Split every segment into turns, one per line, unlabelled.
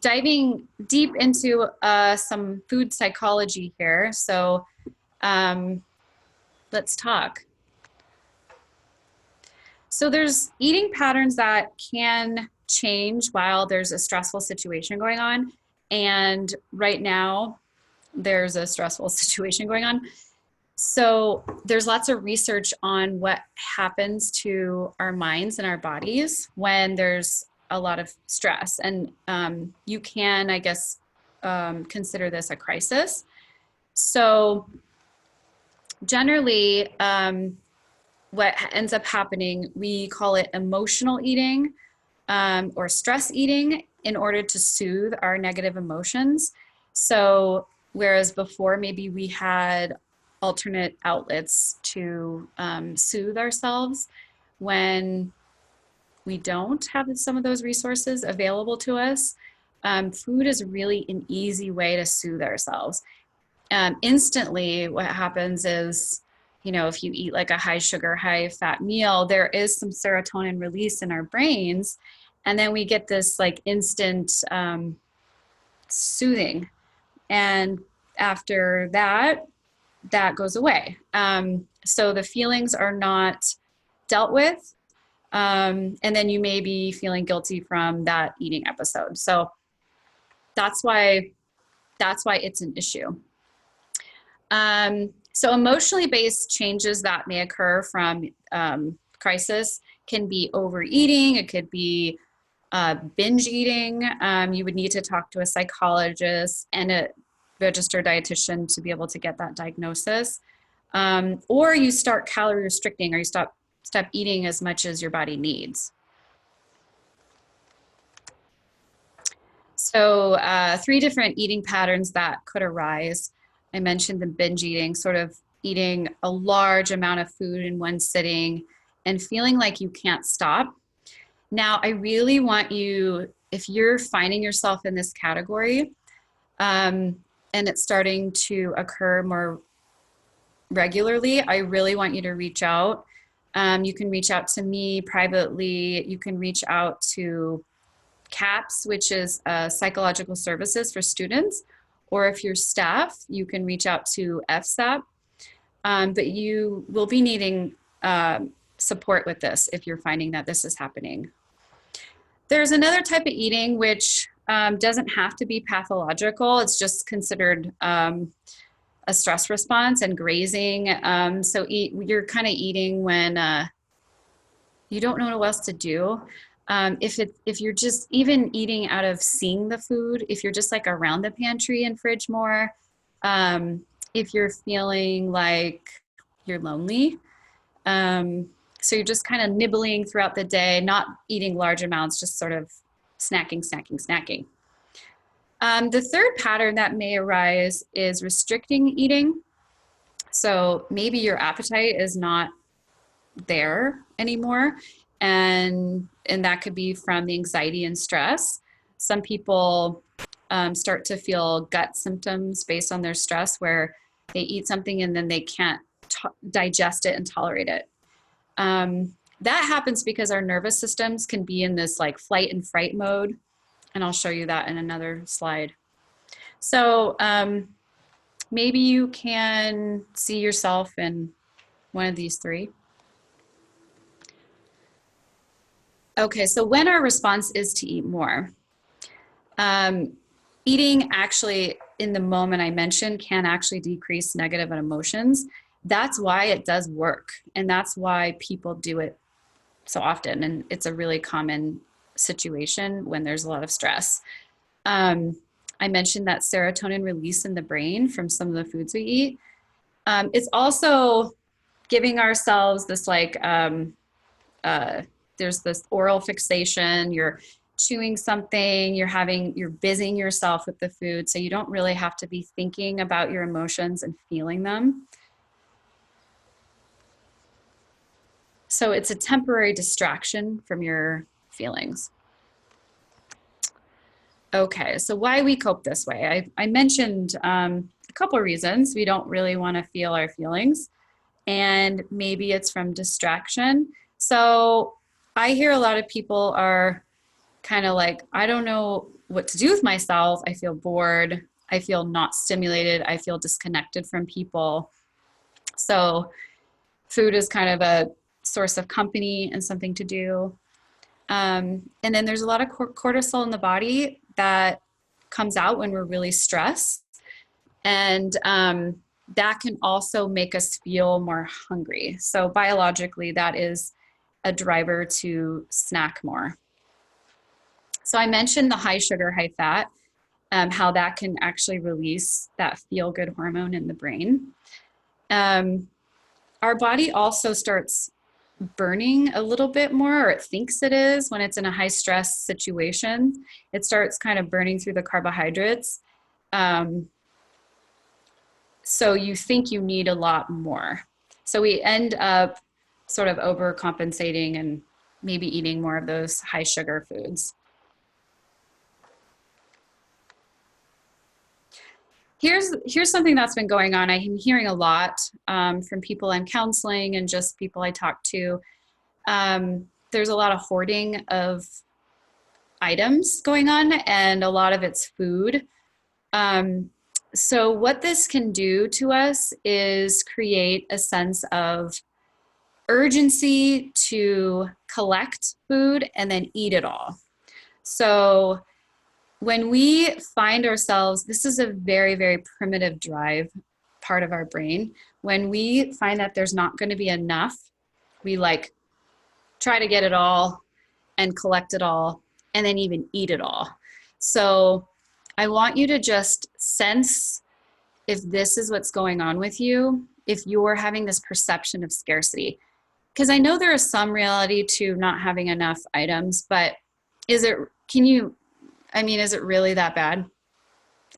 diving deep into some food psychology here. So let's talk. So there's eating patterns that can change while there's a stressful situation going on. And right now, there's a stressful situation going on. So there's lots of research on what happens to our minds and our bodies when there's a lot of stress. And you can, I guess, consider this a crisis. So generally, what ends up happening, we call it emotional eating or stress eating in order to soothe our negative emotions. So whereas before maybe we had alternate outlets to soothe ourselves, when we don't have some of those resources available to us, food is really an easy way to soothe ourselves. Instantly, what happens is, if you eat like a high sugar, high fat meal, there is some serotonin release in our brains. And then we get this like instant soothing. And after that, that goes away. So the feelings are not dealt with. And then you may be feeling guilty from that eating episode. So that's why it's an issue. So emotionally based changes that may occur from crisis can be overeating. It could be binge eating. You would need to talk to a psychologist and a registered dietitian to be able to get that diagnosis. Or you start calorie restricting, or you stop eating as much as your body needs. So 3 different eating patterns that could arise. I mentioned the binge eating, sort of eating a large amount of food in one sitting and feeling like you can't stop. Now, I really want you, if you're finding yourself in this category, and it's starting to occur more regularly, I really want you to reach out. You can reach out to me privately. You can reach out to CAPS, which is Psychological Services for Students, or if you're staff, you can reach out to FSAP. But you will be needing support with this if you're finding that this is happening. There's another type of eating which doesn't have to be pathological. It's just considered a stress response and grazing. So you're kind of eating when you don't know what else to do. If you're just even eating out of seeing the food, if you're just like around the pantry and fridge more, if you're feeling like you're lonely, so you're just kind of nibbling throughout the day, not eating large amounts, just sort of snacking. The third pattern that may arise is restricting eating. So maybe your appetite is not there anymore, and that could be from the anxiety and stress. Some people start to feel gut symptoms based on their stress, where they eat something and then they can't digest it and tolerate it. That happens because our nervous systems can be in this like flight and fright mode, and I'll show you that in another slide. So maybe you can see yourself in one of these 3. Okay, so when our response is to eat more, eating actually in the moment I mentioned can actually decrease negative emotions. That's why it does work, and that's why people do it so often, and it's a really common situation when there's a lot of stress. I mentioned that serotonin release in the brain from some of the foods we eat. It's also giving ourselves this like, there's this oral fixation, you're chewing something, you're busying yourself with the food, so you don't really have to be thinking about your emotions and feeling them. So it's a temporary distraction from your feelings. Okay, so why we cope this way. I mentioned a couple of reasons. We don't really want to feel our feelings, and maybe it's from distraction. So I hear a lot of people are kind of like, I don't know what to do with myself. I feel bored. I feel not stimulated. I feel disconnected from people. So food is kind of a source of company and something to do. And then there's a lot of cortisol in the body that comes out when we're really stressed. And that can also make us feel more hungry. So biologically, that is a driver to snack more. So I mentioned the high sugar, high fat, how that can actually release that feel-good hormone in the brain. Our body also starts burning a little bit more, or it thinks it is when it's in a high stress situation. It starts kind of burning through the carbohydrates. So you think you need a lot more. So we end up sort of overcompensating and maybe eating more of those high sugar foods. Here's something that's been going on. I'm hearing a lot from people I'm counseling and just people I talk to. There's a lot of hoarding of items going on, and a lot of it's food. So what this can do to us is create a sense of urgency to collect food and then eat it all. So when we find ourselves, this is a very, very primitive drive part of our brain. When we find that there's not going to be enough, we like try to get it all and collect it all and then even eat it all. So I want you to just sense if this is what's going on with you, if you're having this perception of scarcity. Because I know there is some reality to not having enough items, but is it really that bad?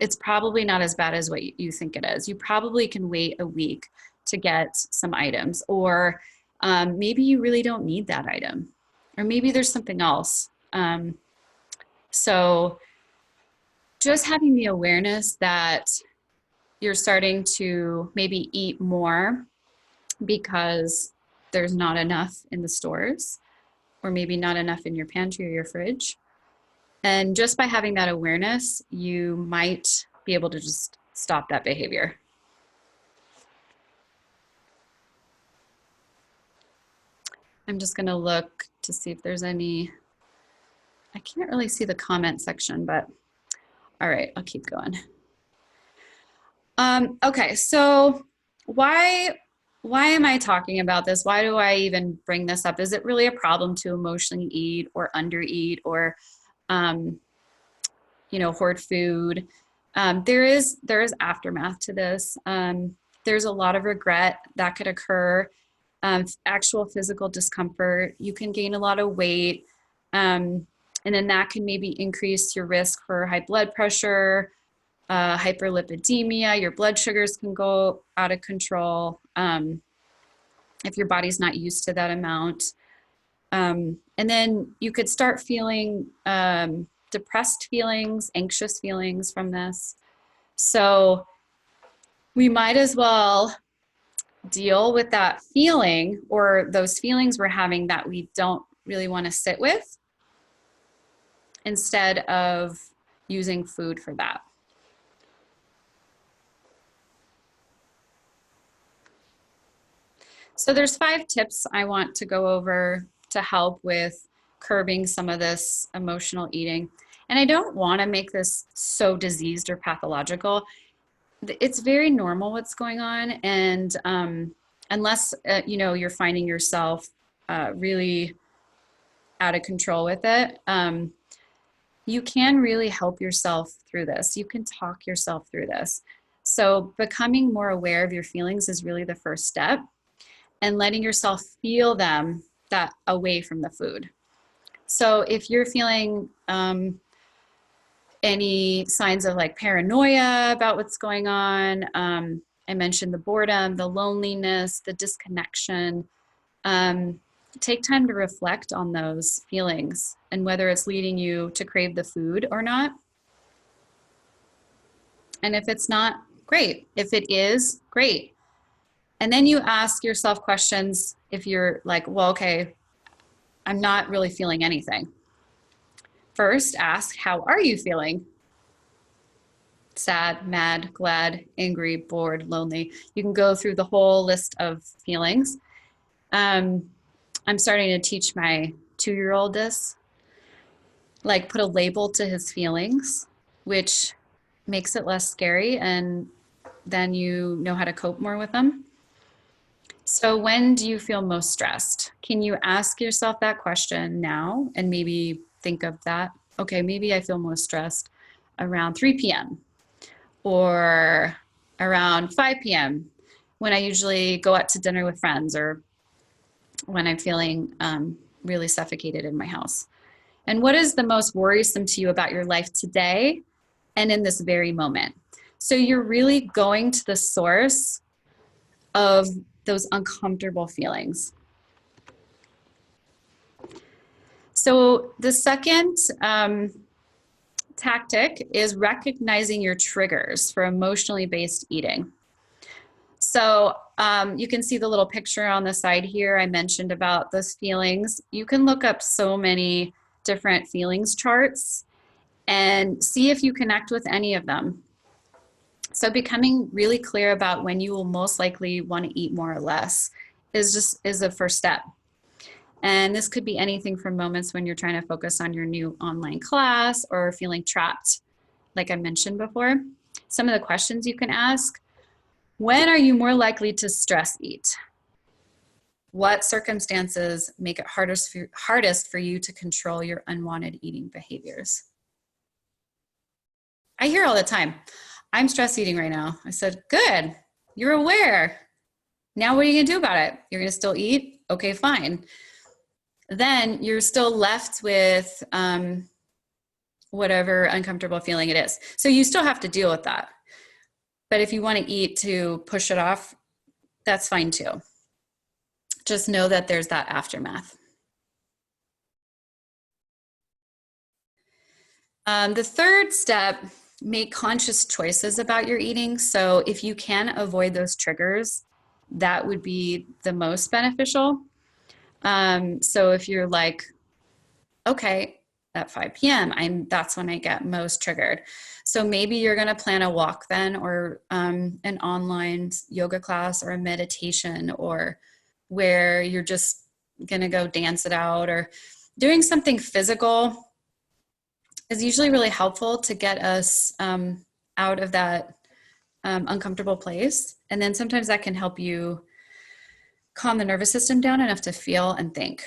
It's probably not as bad as what you think it is. You probably can wait a week to get some items, or maybe you really don't need that item, or maybe there's something else. So just having the awareness that you're starting to maybe eat more because there's not enough in the stores, or maybe not enough in your pantry or your fridge. And just by having that awareness, you might be able to just stop that behavior. I'm just going to look to see if there's any. I can't really see the comment section, but all right, I'll keep going. Okay, so why am I talking about this? Why do I even bring this up? Is it really a problem to emotionally eat or undereat or hoard food? There is aftermath to this. There's a lot of regret that could occur, actual physical discomfort. You can gain a lot of weight, and then that can maybe increase your risk for high blood pressure, hyperlipidemia. Your blood sugars can go out of control if your body's not used to that amount. And then you could start feeling depressed feelings, anxious feelings from this. So we might as well deal with that feeling, or those feelings we're having that we don't really want to sit with, instead of using food for that. So there's 5 tips I want to go over to help with curbing some of this emotional eating. And I don't want to make this so diseased or pathological. It's very normal what's going on. And unless, you're finding yourself really out of control with it, you can really help yourself through this. You can talk yourself through this. So becoming more aware of your feelings is really the first step, and letting yourself feel them that away from the food. So if you're feeling any signs of like paranoia about what's going on, I mentioned the boredom, the loneliness, the disconnection, take time to reflect on those feelings and whether it's leading you to crave the food or not. And if it's not, great. If it is, great. And then you ask yourself questions if you're like, well, okay, I'm not really feeling anything. first ask, how are you feeling? Sad, mad, glad, angry, bored, lonely. You can go through the whole list of feelings. I'm starting to teach my 2-year-old this, like put a label to his feelings, which makes it less scary, and then you know how to cope more with them. So when do you feel most stressed? Can you ask yourself that question now and maybe think of that? Okay, maybe I feel most stressed around 3 p.m. or around 5 p.m. when I usually go out to dinner with friends, or when I'm feeling really suffocated in my house. And what is the most worrisome to you about your life today and in this very moment? So you're really going to the source of those uncomfortable feelings. So the second tactic is recognizing your triggers for emotionally based eating. So you can see the little picture on the side here. I mentioned about those feelings. You can look up so many different feelings charts and see if you connect with any of them. So becoming really clear about when you will most likely want to eat more or less is a first step. And this could be anything from moments when you're trying to focus on your new online class or feeling trapped, like I mentioned before. Some of the questions you can ask: when are you more likely to stress eat? What circumstances make it hardest for you to control your unwanted eating behaviors? I hear all the time, I'm stress eating right now. I said, good, you're aware. Now what are you gonna do about it? You're gonna still eat? Okay, fine. Then you're still left with whatever uncomfortable feeling it is. So you still have to deal with that. But if you want to eat to push it off, that's fine too. Just know that there's that aftermath. The third step, make conscious choices about your eating. So if you can avoid those triggers, that would be the most beneficial. So if you're like, okay, at 5 p.m., that's when I get most triggered. So maybe you're going to plan a walk then, or an online yoga class, or a meditation, or where you're just going to go dance it out, or doing something physical is usually really helpful to get us out of that uncomfortable place. And then sometimes that can help you calm the nervous system down enough to feel and think.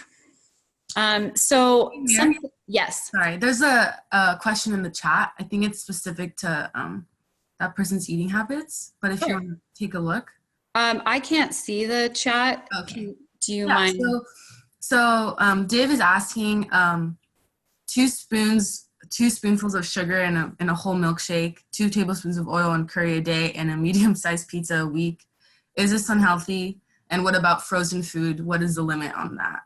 Yes.
Sorry, there's a question in the chat. I think it's specific to that person's eating habits, but if you want to take a look.
I can't see the chat.
Okay.
Do you mind?
So Div is asking 2 spoonfuls of sugar in a whole milkshake, 2 tablespoons of oil and curry a day, and a medium-sized pizza a week. Is this unhealthy? And what about frozen food? What is the limit on that?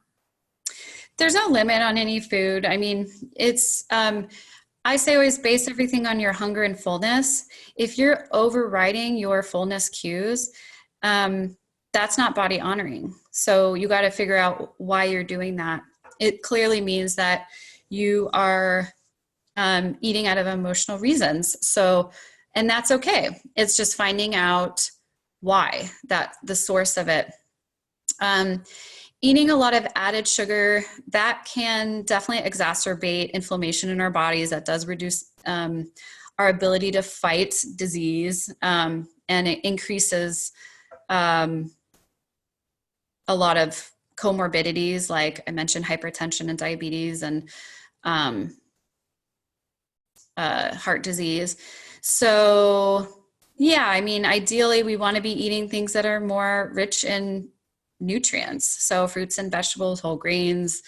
There's no limit on any food. I mean, it's, I say always base everything on your hunger and fullness. If you're overriding your fullness cues, that's not body honoring. So you got to figure out why you're doing that. It clearly means that you are eating out of emotional reasons. So, and that's okay. It's just finding out why, that the source of it. Eating a lot of added sugar, that can definitely exacerbate inflammation in our bodies. That does reduce our ability to fight disease, and it increases a lot of comorbidities, like I mentioned, hypertension and diabetes, and heart disease. So yeah, I mean, ideally we want to be eating things that are more rich in nutrients. So fruits and vegetables, whole grains,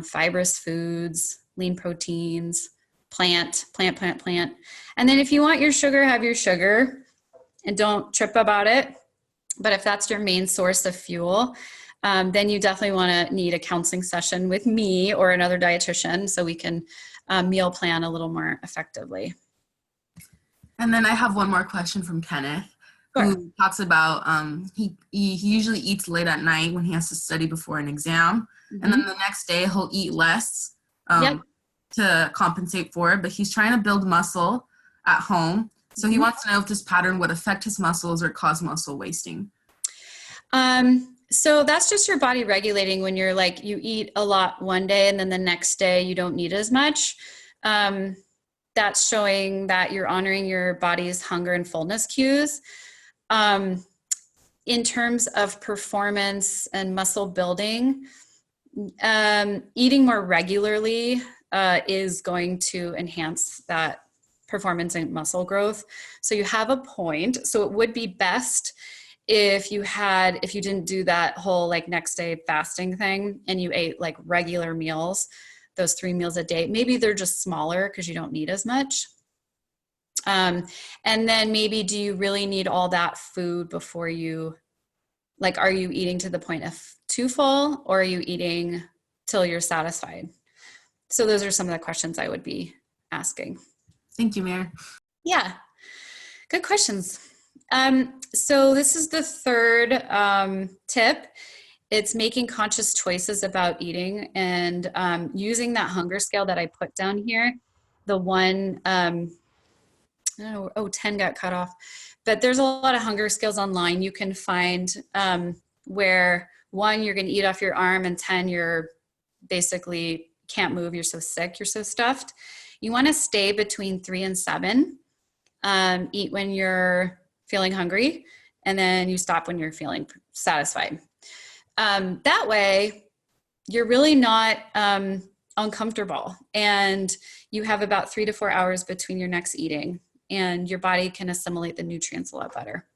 fibrous foods, lean proteins, plant. And then if you want your sugar, have your sugar and don't trip about it. But if that's your main source of fuel, then you definitely want to need a counseling session with me or another dietitian so we can meal plan a little more effectively.
And then I have one more question from Kenneth.
Sure.
Who talks about he usually eats late at night when he has to study before an exam, and then the next day he'll eat less.
Yep.
to compensate for it, but he's trying to build muscle at home. So he wants to know if this pattern would affect his muscles or cause muscle wasting.
So that's just your body regulating when you're like, you eat a lot one day and then the next day you don't need as much. That's showing that you're honoring your body's hunger and fullness cues. In terms of performance and muscle building, eating more regularly is going to enhance that performance and muscle growth. So you have a point. So it would be best if you didn't do that whole like next day fasting thing and you ate like regular meals, those 3 meals a day. Maybe they're just smaller because you don't need as much. And then maybe, do you really need all that food before you, like, are you eating to the point of too full, or are you eating till you're satisfied? So those are some of the questions I would be asking.
Thank you, Mary.
Yeah, good questions. So this is the third tip. It's making conscious choices about eating and using that hunger scale that I put down here. The one, 10 got cut off. But there's a lot of hunger scales online you can find where 1, you're going to eat off your arm, and 10, you're basically can't move. You're so sick. You're so stuffed. You want to stay between 3 and 7. Eat when you're feeling hungry, and then you stop when you're feeling satisfied. That way, you're really not uncomfortable, and you have about 3 to 4 hours between your next eating, and your body can assimilate the nutrients a lot better.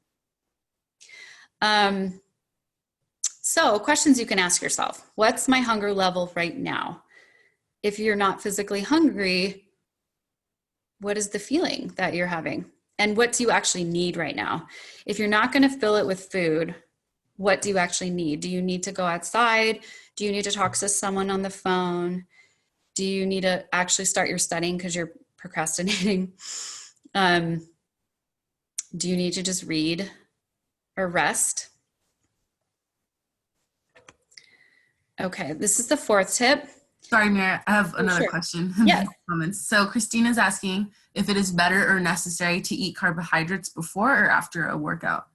So questions you can ask yourself: what's my hunger level right now? If you're not physically hungry, what is the feeling that you're having? And what do you actually need right now? If you're not going to fill it with food, what do you actually need? Do you need to go outside? Do you need to talk to someone on the phone? Do you need to actually start your studying because you're procrastinating? Do you need to just read or rest? Okay, this is the 4th tip.
Sorry, Mary, I have another question.
Yes.
Comments. So Christina's asking if it is better or necessary to eat carbohydrates before or after a workout.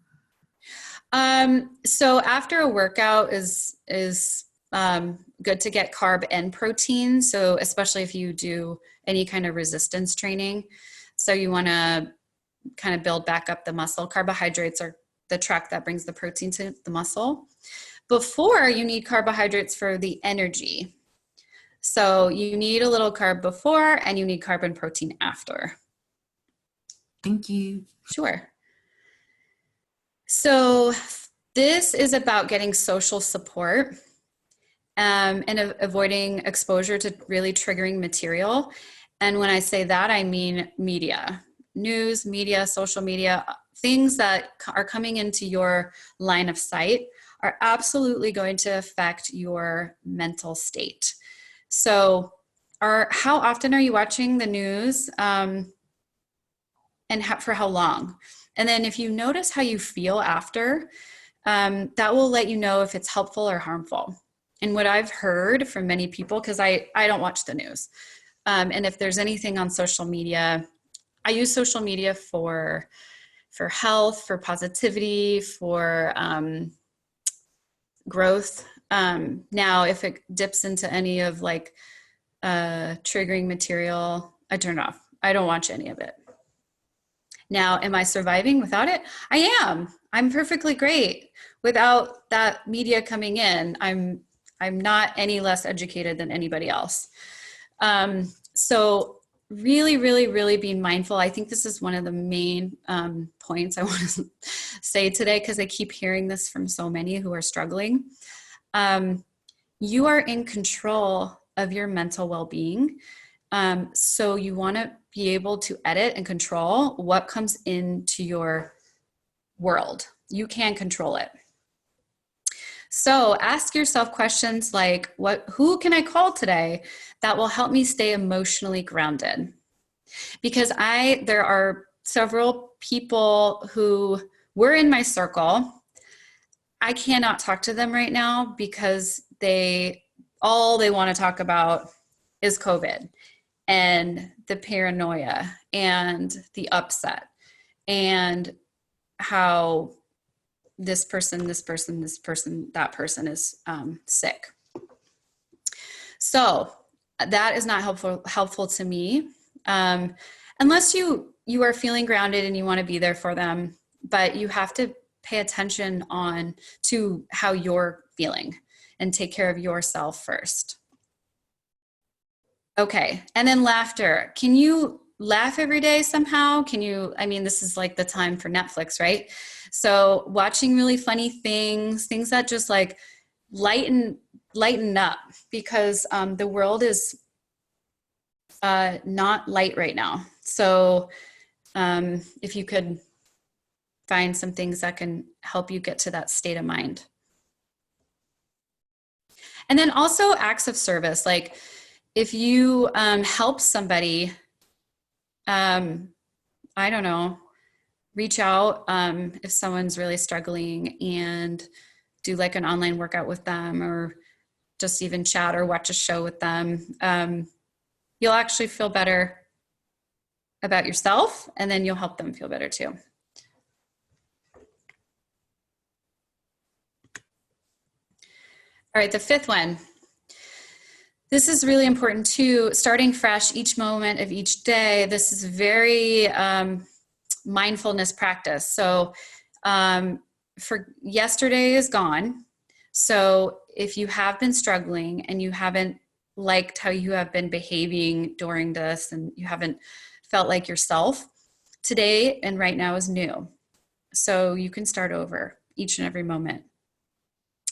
So after a workout is good to get carb and protein. So especially if you do any kind of resistance training. So you want to kind of build back up the muscle. Carbohydrates are the truck that brings the protein to the muscle. Before, you need carbohydrates for the energy. So you need a little carb before, and you need carb and protein after.
Thank you.
Sure. So this is about getting social support and avoiding exposure to really triggering material. And when I say that, I mean media, news, media, social media, things that are coming into your line of sight are absolutely going to affect your mental state. So how often are you watching the news, and for how long? And then if you notice how you feel after, that will let you know if it's helpful or harmful. And what I've heard from many people, because I don't watch the news, and if there's anything on social media, I use social media for health, for positivity, for growth. Now, if it dips into any of like triggering material, I turn it off. I don't watch any of it. Now, am I surviving without it? I am. I'm perfectly great without that media coming in. I'm not any less educated than anybody else. So really, really, really be mindful. I think this is one of the main points I want to say today, because I keep hearing this from so many who are struggling. You are in control of your mental well-being. So you want to be able to edit and control what comes into your world. You can control it. So ask yourself questions like, who can I call today that will help me stay emotionally grounded? Because there are several people who were in my circle. I cannot talk to them right now because all they want to talk about is COVID. and the paranoia and the upset and how this person, that person is sick. So that is not helpful to me, unless you are feeling grounded and you want to be there for them, but you have to pay attention to how you're feeling and take care of yourself first. Okay, and then laughter. Can you laugh every day somehow? I mean, this is like the time for Netflix, right? So watching really funny things that just like lighten up, because the world is not light right now. So if you could find some things that can help you get to that state of mind. And then also acts of service, like if you help somebody, I don't know, reach out if someone's really struggling and do like an online workout with them, or just even chat or watch a show with them. You'll actually feel better about yourself, and then you'll help them feel better too. All right, the fifth one. This is really important too, starting fresh each moment of each day. This is very mindfulness practice. So for yesterday is gone. So if you have been struggling and you haven't liked how you have been behaving during this and you haven't felt like yourself, today and right now is new. So you can start over each and every moment.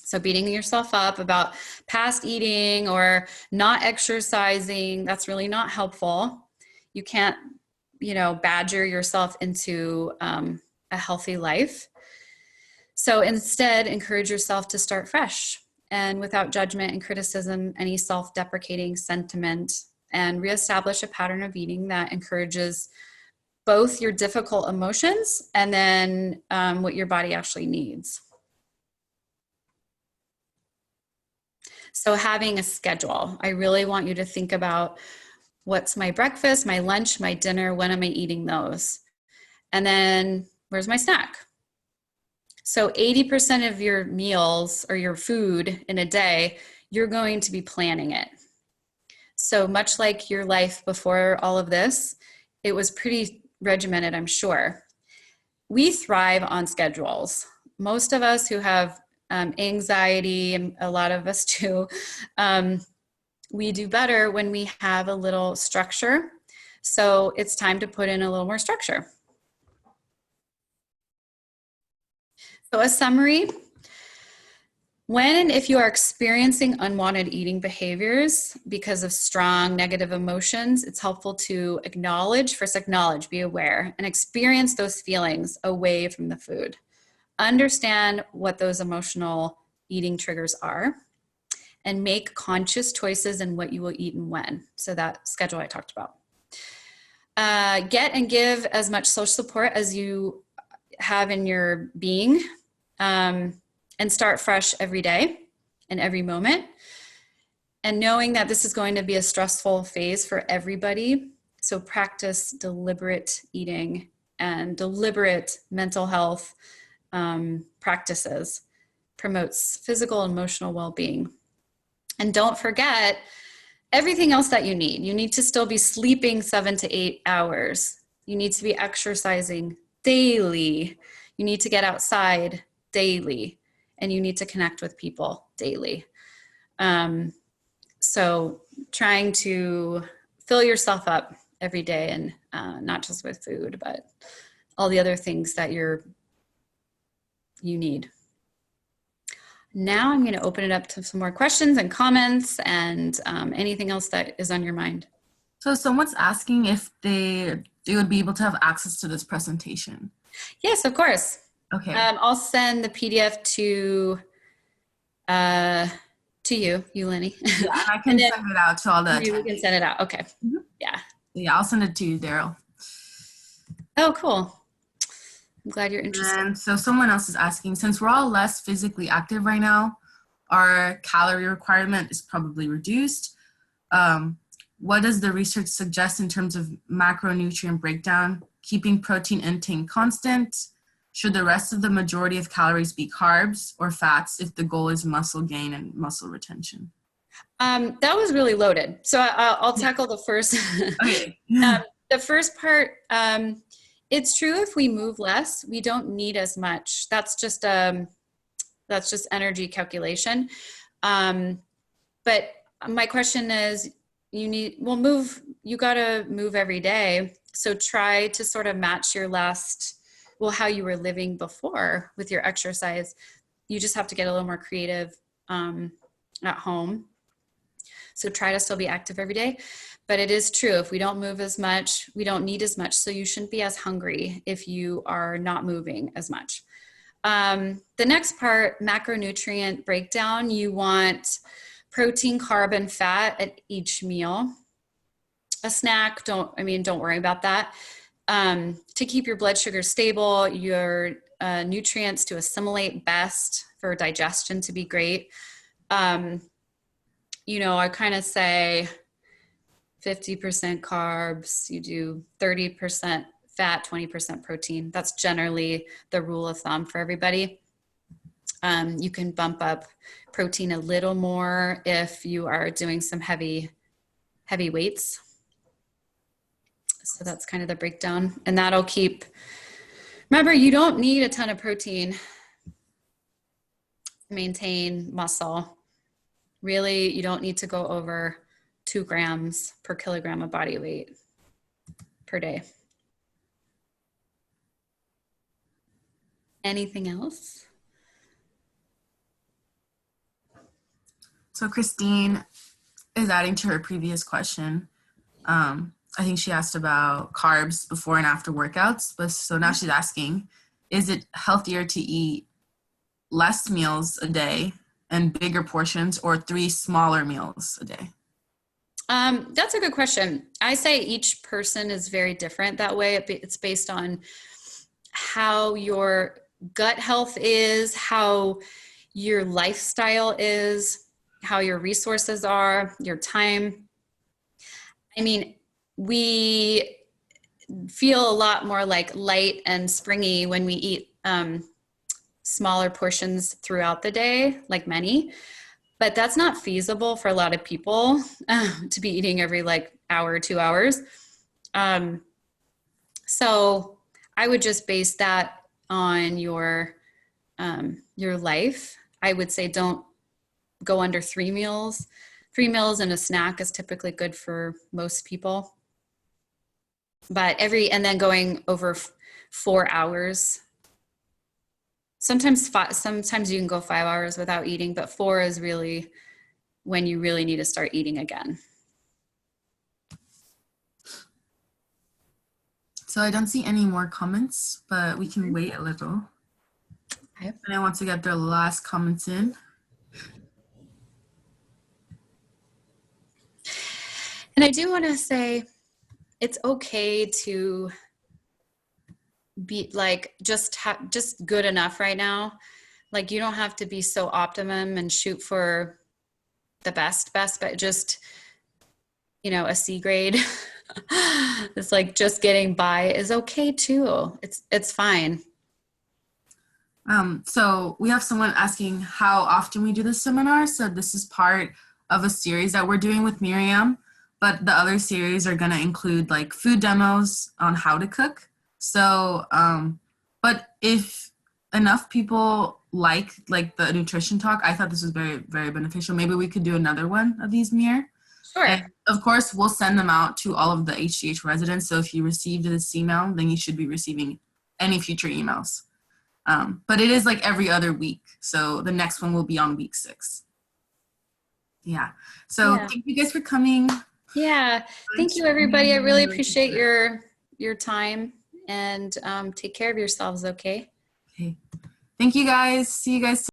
So beating yourself up about past eating or not exercising, that's really not helpful. You can't, badger yourself into a healthy life. So instead, encourage yourself to start fresh and without judgment and criticism, any self-deprecating sentiment, and reestablish a pattern of eating that encourages both your difficult emotions and then what your body actually needs. So having a schedule, I really want you to think about what's my breakfast, my lunch, my dinner, when am I eating those? And then where's my snack? So 80% of your meals or your food in a day, you're going to be planning it. So much like your life before all of this, it was pretty regimented, I'm sure. We thrive on schedules. Most of us who have anxiety, and a lot of us do, we do better when we have a little structure. So it's time to put in a little more structure. So a summary: when and if you are experiencing unwanted eating behaviors because of strong negative emotions, it's helpful to acknowledge, be aware, and experience those feelings away from the food. Understand what those emotional eating triggers are and make conscious choices in what you will eat and when. So that schedule I talked about. Get and give as much social support as you have in your being, and start fresh every day and every moment. And knowing that this is going to be a stressful phase for everybody. So practice deliberate eating and deliberate mental health practices, promotes physical and emotional well-being. And don't forget everything else that you need. You need to still be sleeping 7 to 8 hours. You need to be exercising daily. You need to get outside daily, and you need to connect with people daily. So trying to fill yourself up every day, and not just with food, but all the other things that you need. Now I'm going to open it up to some more questions and comments and anything else that is on your mind.
So someone's asking if they would be able to have access to this presentation.
Yes, of course.
Okay.
I'll send the PDF to you, Lenny.
Yeah, and I can send it out to all the
You can send it out. Okay. Mm-hmm. Yeah.
Yeah, I'll send it to you, Daryl.
Oh, cool. I'm glad you're interested.
And so someone else is asking, since we're all less physically active right now, our calorie requirement is probably reduced. what does the research suggest in terms of macronutrient breakdown? Keeping protein intake constant? Should the rest of the majority of calories be carbs or fats if the goal is muscle gain and muscle retention?
That was really loaded. So I'll tackle the first.
Okay.
The first part, it's true if we move less, we don't need as much. That's just energy calculation. But my question is, you gotta move every day. So try to sort of match your how you were living before with your exercise. You just have to get a little more creative at home. So try to still be active every day. But it is true, if we don't move as much, we don't need as much. So you shouldn't be as hungry if you are not moving as much. The next part, macronutrient breakdown, you want protein, carb, and fat at each meal. A snack, don't worry about that. To keep your blood sugar stable, your nutrients to assimilate best, for digestion to be great. I kind of say 50% carbs, you do 30% fat, 20% protein. That's generally the rule of thumb for everybody. You can bump up protein a little more if you are doing some heavy weights. So that's kind of the breakdown. And that'll remember, you don't need a ton of protein to maintain muscle. Really, you don't need to go over 2 grams per kilogram of body weight per day. Anything else?
So Christine is adding to her previous question. I think she asked about carbs before and after workouts, but so now she's asking, is it healthier to eat less meals a day and bigger portions, or 3 smaller meals a day?
That's a good question. I say each person is very different that way. It's based on how your gut health is, how your lifestyle is, how your resources are, your time. I mean, we feel a lot more like light and springy when we eat smaller portions throughout the day, like many, but that's not feasible for a lot of people to be eating every hour, 2 hours. So I would just base that on your life. I would say don't go under 3 meals. 3 meals and a snack is typically good for most people. But and then going over 4 hours. Sometimes you can go 5 hours without eating, but 4 is really when you really need to start eating again.
So I don't see any more comments, but we can wait a little.
Okay.
And I want to get their last comments in.
And I do want to say it's okay to be just good enough right now. You don't have to be so optimum and shoot for the best, but just, a C grade. It's just getting by is okay too. It's fine.
So we have someone asking how often we do this seminar. So this is part of a series that we're doing with Miriam, but the other series are going to include food demos on how to cook. So, but if enough people like the nutrition talk, I thought this was very, very beneficial. Maybe we could do another one of these, Mir.
Sure.
And of course, we'll send them out to all of the HDH residents. So if you received this email, then you should be receiving any future emails. But it is every other week. So the next one will be on week 6. Yeah. So Thank you guys for coming.
Yeah. Thank you, everybody. I really appreciate your time, and take care of yourselves. Okay.
Okay. Thank you guys. See you guys soon.